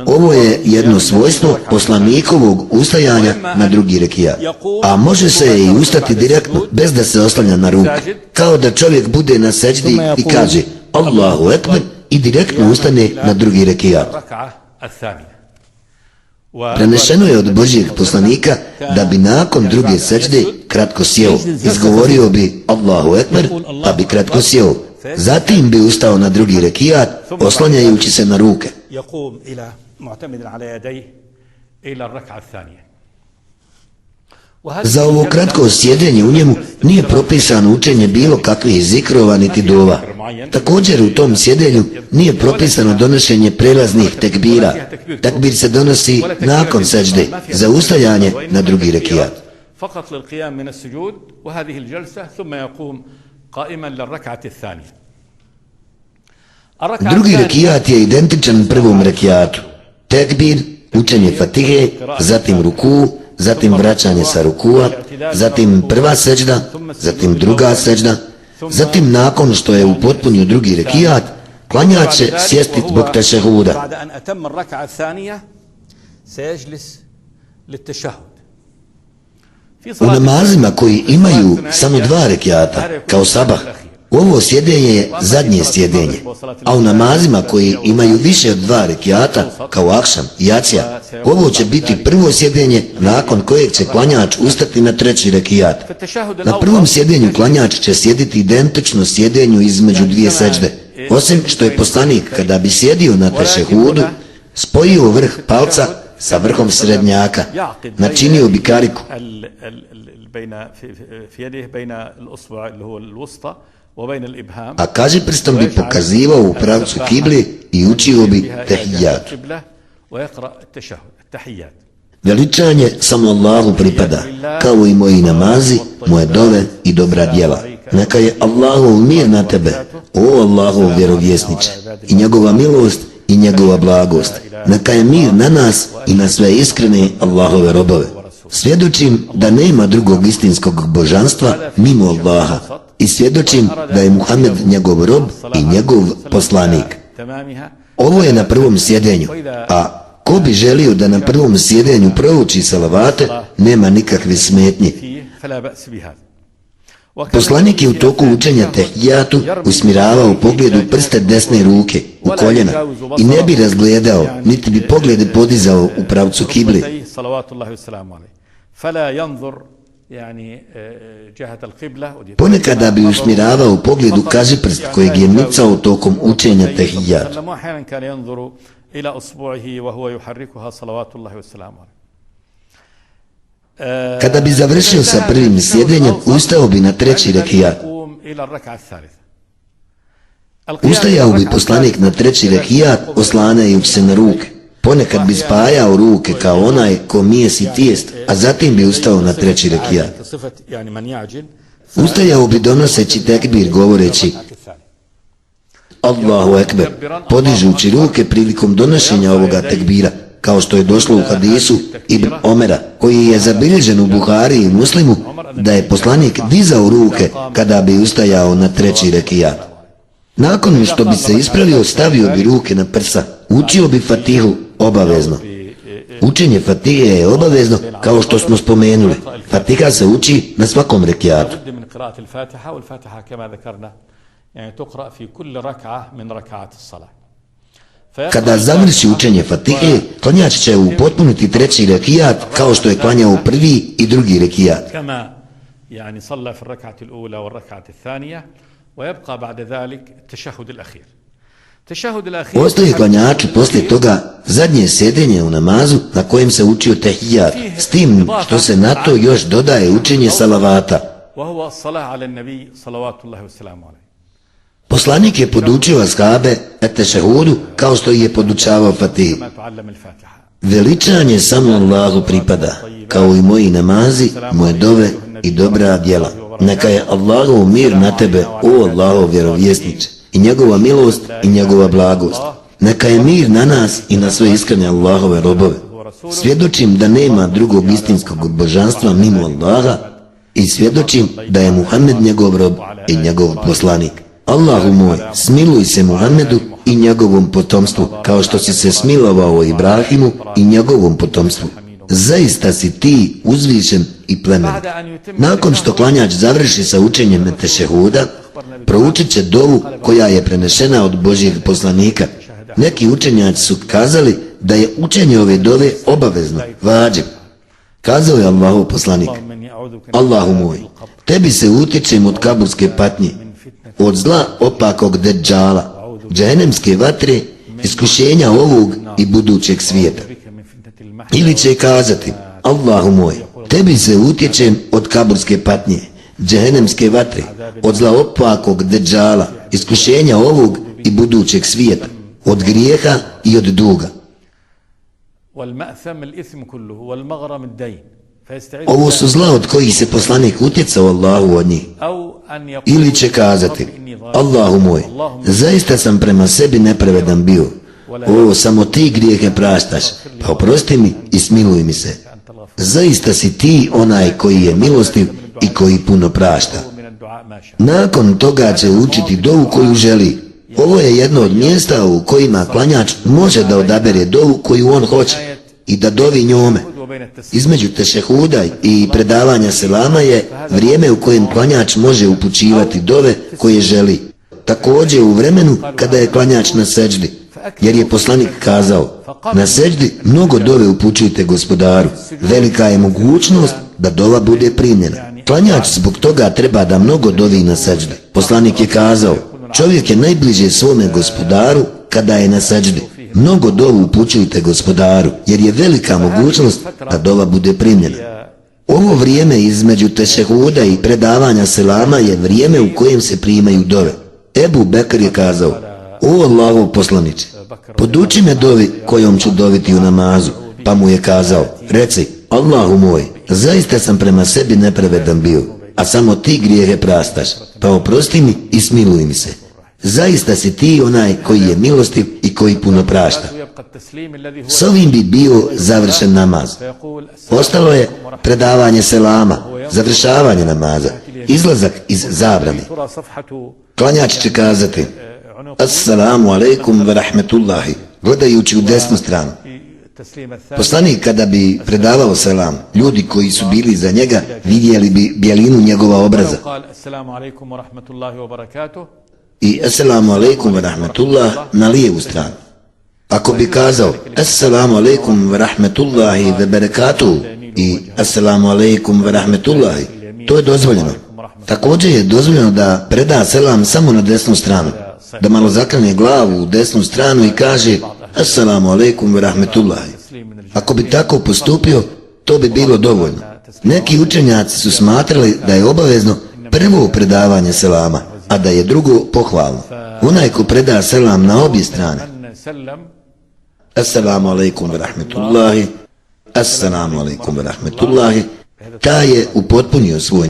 Ovo je jedno svojstvo poslanikovog ustajanja na drugi rekijat, a može se i ustati direktno bez da se oslanja na ruke, kao da čovjek bude na seđdi i kaže Allahu ekber i direktno ustane na drugi rekijat. Prenešeno je od Božjeg poslanika da bi nakon druge seđde kratko sjeo, izgovorio bi Allahu ekber pa bi kratko sjeo, zatim bi ustao na drugi rekijat oslanjajući se na ruke. Za ovo kratko sjedenje u njemu nije propisano učenje bilo kakvih zikrova niti dova. Također u tom sjedenju nije propisano donošenje prelaznih tekbira. Tekbir se donosi nakon seđde za ustajanje na drugi rekijat. Drugi rekijat je identičan prvom rekijatu. Tekbir, učenje fatihe, zatim ruku, zatim vraćanje sa rukua, zatim prva seđda, zatim druga seđda, zatim nakon što je upotpunio drugi rekijat, klanjač će sjesti zbog tešehuda. U namazima koji imaju samo dva rekijata, kao sabah, ovo sjedenje je zadnje sjedenje, a u namazima koji imaju više od dva rekijata, kao akšam i jacija, ovo će biti prvo sjedenje nakon kojeg će klanjač ustati na treći rekijat. Na prvom sjedenju klanjač će sjediti identično sjedenju između dvije seđde, osim što je poslanik kada bi sjedio na tešehudu spojio vrh palca sa vrhom srednjaka, načinio bi kariku. A kaži prstom bi pokazivao u pravcu kibli i učio bi tehijat. Veličanje samo Allahu pripada, kao i moji namazi, moje dove i dobra djela. Neka je Allahov mir na tebe, o Allahov vjerovjesniče, i njegova milost i njegova blagost. Neka je mir na nas i na sve iskrene Allahove robove. Svjedočim da nema drugog istinskog božanstva mimo Allaha i svjedočim da je Muhammed njegov rob i njegov poslanik. Ovo je na prvom sjedenju, a ko bi želio da na prvom sjedenju prouči salavate, nema nikakve smetnje. Poslanik je u toku učenja tehijatu usmjeravao pogled u prste desne ruke, u koljena, i ne bi razgledao, niti bi poglede podizao u pravcu kibli. Ponekada bi usmjeravao pogled u kažiprst kojeg je micao tokom učenja tehijata. Kada bi završio sa prvim sjedenjem, ustao bi na treći rekijat. Ustajao bi poslanik na treći rekijat oslanjajući se na ruke. Ponekad bi spajao ruke kao onaj ko mijesi tijest, a zatim bi ustao na treći rekijat. Ustajao bi donoseći tekbir govoreći Allahu ekber, podižući ruke prilikom donošenja ovoga tekbira, kao što je došlo u hadisu Ibn Omera, koji je zabilježen u Buhari i Muslimu, da je poslanik dizao ruke kada bi ustajao na treći rekijat. Nakon što bi se ispravio, stavio bi ruke na prsa, učio bi fatihu obavezno. Učenje fatihe je obavezno, kao što smo spomenuli. Fatiha se uči na svakom rekijatu. Kada završi učenje fatihe, klanjač će upotpuniti treći rekijat kao što je klanjao prvi i drugi rekijat. Ostaje klanjaču poslije toga zadnje sjedenje u namazu na kojem se učio tehijat, s tim što se na to još dodaje učenje salavata. Poslanik je podučio ashabe tešehudu kao što je podučavao fatihu. Veličanje samo Allahu pripada, kao i moji namazi, moje dove i dobra djela. Neka je Allahov mir na tebe, o Allahov vjerovjesniče, i njegova milost i njegova blagost. Neka je mir na nas i na sve iskrene Allahove robove. Svjedočim da nema drugog istinskog božanstva mimo Allaha i svjedočim da je Muhammed njegov rob i njegov poslanik. Allahu moj, smiluj se Muhammedu i njegovom potomstvu, kao što si se smilovao Ibrahimu i njegovom potomstvu. Zaista si ti uzvišen i plemenit. Nakon što klanjač završi sa učenjem tešehuda, proučit će dovu koja je prenešena od Božjeg poslanika. Neki učenjaci su kazali da je učenje ove dove obavezno, vađib. Kazao je Allahov poslanik: Allahu moj, tebi se utječem od kaburske patnje, od zla opakog deđala, džehennemske vatre, iskušenja ovog i budućeg svijeta. Ili će kazati: Allahu moj, tebi se utječem od kaburske patnje, džehennemske vatre, od zla opakog deđala, iskušenja ovog i budućeg svijeta, od grijeha i od duga. Ovo su zla od kojih se poslanik utjecao Allahu od njih. Ili će kazati: Allahu moj, zaista sam prema sebi nepravedan bio. O, samo ti grijehe praštaš, pa oprosti mi i smiluj mi se. Zaista si ti onaj koji je milostiv i koji puno prašta. Nakon toga će učiti dovu koju želi. Ovo je jedno od mjesta u kojima klanjač može da odabere dovu koju on hoće i da dovi njome. Između tešehuda i predavanja selama je vrijeme u kojem klanjač može upućivati dove koje želi. Također u vremenu kada je klanjač na seđdi, jer je poslanik kazao: na seđdi mnogo dove upućujte Gospodaru, velika je mogućnost da dova bude primljena. Klanjač zbog toga treba da mnogo dovi na seđdi. Poslanik je kazao: čovjek je najbliže svome Gospodaru kada je na seđdi. Mnogo dovu upućujte Gospodaru, jer je velika mogućnost da dova bude primljena. Ovo vrijeme između tešehuda i predavanja selama je vrijeme u kojem se primaju dove. Ebu Bekr je kazao: o Allahov poslaniče, poduči me dovi kojom ću doviti u namazu. Pa mu je kazao: reci: Allahu moj, zaista sam prema sebi nepravedan bio, a samo ti grijehe praštaš, pa oprosti mi i smiluj mi se. Zaista si ti onaj koji je milostiv i koji puno prašta. S ovim bi bio završen namaz. Ostalo je predavanje selama, završavanje namaza, izlazak iz zabrane. Klanjač će kazati: Assalamu alaikum wa rahmetullahi, gledajući u desnu stranu. Poslanik kada bi predavao selam, ljudi koji su bili za njega vidjeli bi bjelinu njegova obraza. I assalamu alaikum wa rahmetullah na lijevu stranu. Ako bi kazao assalamu alaikum wa rahmetullahi wa barakatuh i assalamu alaikum wa rahmetullahi, to je dozvoljeno. Također je dozvoljeno da preda selam samo na desnu stranu, da malo zakrene glavu u desnu stranu i kaže assalamu alaikum wa rahmetullahi. Ako bi tako postupio, to bi bilo dovoljno. Neki učenjaci su smatrali da je obavezno prvo predavanje selama, a da je drugo pohvalno. Onaj ko preda selam na obje strane, assalamu alaikum wa rahmetullahi, assalamu alaikum wa rahmetullahi, taj je upotpunio svoj